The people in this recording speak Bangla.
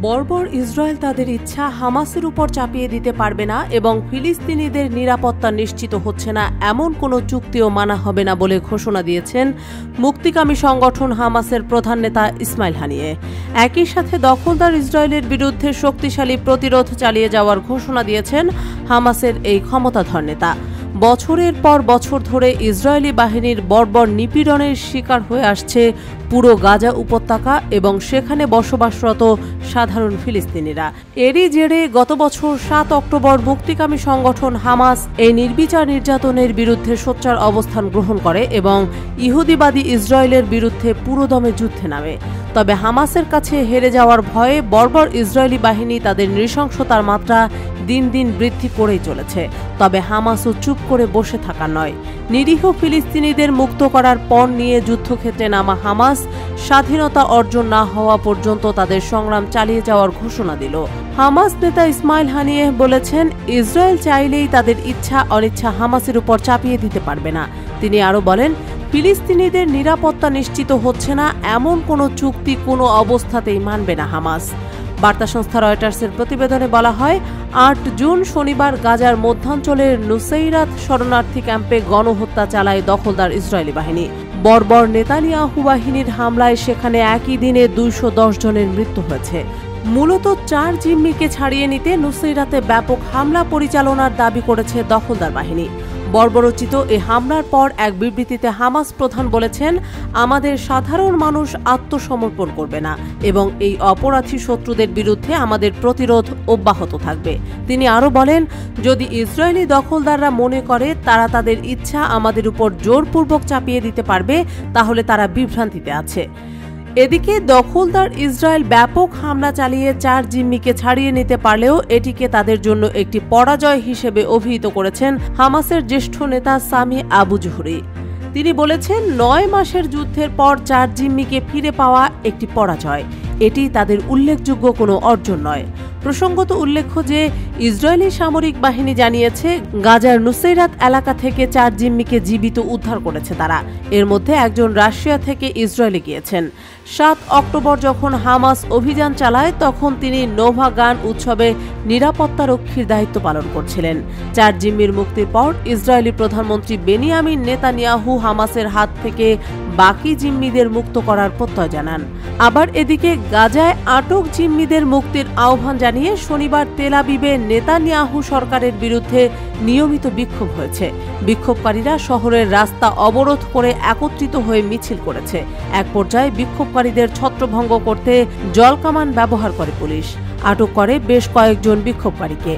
বর্বর ইসরায়েল তাদের ইচ্ছা হামাসের উপর চাপিয়ে দিতে পারবে না এবং ফিলিস্তিনিদের নিরাপত্তা নিশ্চিত হচ্ছে না এমন কোনো চুক্তিও মানা হবে না বলে ঘোষণা দিয়েছেন মুক্তিকামী সংগঠন হামাসের প্রধান নেতা ইসমাইল হানিয়ে। একই সাথে দখলদার ইসরায়েলের বিরুদ্ধে শক্তিশালী প্রতিরোধ চালিয়ে যাওয়ার ঘোষণা দিয়েছেন হামাসের এই ক্ষমতাধর নেতা। বছরের পর বছর ধরে ইসরায়েলি বাহিনীর বর্বর নিপীড়নের শিকার হয়ে আসছে পুরো গাজা উপত্যকা এবং সেখানে বসবাসরত সাধারণ ফিলিস্তিনিরা। এরই জেরে গত বছর ৭ অক্টোবর মুক্তিকামী সংগঠন হামাস এই নির্বিচার নির্যাতনের বিরুদ্ধে সোচ্চার অবস্থান গ্রহণ করে এবং ইহুদিবাদী ইসরায়েলের বিরুদ্ধে পুরোদমে যুদ্ধে নামে। তবে হামাসের কাছে হেরে যাওয়ার ভয়ে বর্বর ইসরায়েলি বাহিনী তাদের নৃশংসতার মাত্রা দিন দিন বৃদ্ধি করেই চলেছে। তবে হামাসও চুপ করে বসে থাকা নয়। নিরীহ ফিলিস্তিনিদের মুক্ত করার পণ নিয়ে যুদ্ধক্ষেত্রে নামা হামাস স্বাধীনতা অর্জন না হওয়া পর্যন্ত তাদের সংগ্রাম চালিয়ে যাওয়ার ঘোষণা দিল। হামাস নেতা ইসমাইল হানিয়ে বলেছেন, ইসরায়েল চাইলেই তাদের ইচ্ছা অনিচ্ছা হামাসের উপর চাপিয়ে দিতে পারবে না। তিনি আরও বলেন, ফিলিস্তিনিদের নিরাপত্তা নিশ্চিত হচ্ছে না এমন কোনো চুক্তি কোনো অবস্থাতেই মানবে না হামাস। বার্তা সংস্থা রয়টার্সের প্রতিবেদনে বলা হয়, ৮ জুন শনিবার গাজার মধ্যাঞ্চলের নুসেইরাত শরণার্থী ক্যাম্পে গণহত্যা চালায় দখলদার ইসরায়েলি বাহিনী। বর্বর নেতানিয়াহু বাহিনীর হামলায় সেখানে একই দিনে ২১০ জনের মৃত্যু হয়েছে। মূলত ৪ জিম্মিকে ছাড়িয়ে নিতে নুসেইরাতে ব্যাপক হামলা পরিচালনার দাবি করেছে দখলদার বাহিনী। বর্বরোচিত এ হামলার পর এক বিবৃতিতে হামাস প্রধান বলেছেন, আমাদের সাধারণ মানুষ আত্মসমর্পণ করবে না এবং এই অপরাধী শত্রুদের বিরুদ্ধে আমাদের প্রতিরোধ অব্যাহত থাকবে। তিনি আরও বলেন, যদি ইসরায়েলি দখলদাররা মনে করে তারা তাদের ইচ্ছা আমাদের উপর জোরপূর্বক চাপিয়ে দিতে পারবে, তাহলে তারা বিভ্রান্তিতে আছে। এদিকে দখলদার ইসরায়েল ব্যাপক হামলা চালিয়ে ৪ জিম্মিকে ছাড়িয়ে নিতে পারলেও এটিকে তাদের জন্য একটি পরাজয় হিসেবে অভিহিত করেছেন হামাসের জ্যেষ্ঠ নেতা সামি আবু জুহরি। তিনি বলেছেন, ৯ মাসের যুদ্ধের পর ৪ জিম্মিকে ফিরে পাওয়া একটি পরাজয়। এটি তাদের উল্লেখযোগ্য কোনো অর্জন নয়। প্রসঙ্গত উল্লেখ্য যে ইসরায়েলি সামরিক বাহিনী জানিয়েছে, গাজার নুসেইরাত এলাকা থেকে ৪ জিম্মিকে জীবিত উদ্ধার করেছে তারা। এর মধ্যে একজন রাশিয়া থেকে ইসরায়েলে গিয়েছেন। ৭ অক্টোবর যখন হামাস অভিযান চালায় তখন তিনি নোভা গান উৎসবে নিরাপত্তারক্ষীর দায়িত্ব পালন করছিলেন। ৪ জিম্মির মুক্তির পর ইসরায়েলি প্রধানমন্ত্রী বেনিয়ামিন নেতানিয়াহু হামাসের হাত থেকে বাকি জিম্মিদের মুক্ত করার প্রত্যয় জানান। আবার এদিকে গাজায় আটক জিম্মিদের মুক্তির আহ্বান জানিয়ে শনিবার তেল আবিবে নেতানিয়াহু সরকারের বিরুদ্ধে নিয়মিত বিক্ষোভ হয়েছে। বিক্ষোভকারীরা শহরের রাস্তা অবরোধ করে একত্রিত হয়ে মিছিল করেছে। এক পর্যায়ে বিক্ষোভকারীদের ছত্রভঙ্গ করতে জলকামান ব্যবহার করে পুলিশ। আটক করে বেশ কয়েকজন বিক্ষোভকারীকে।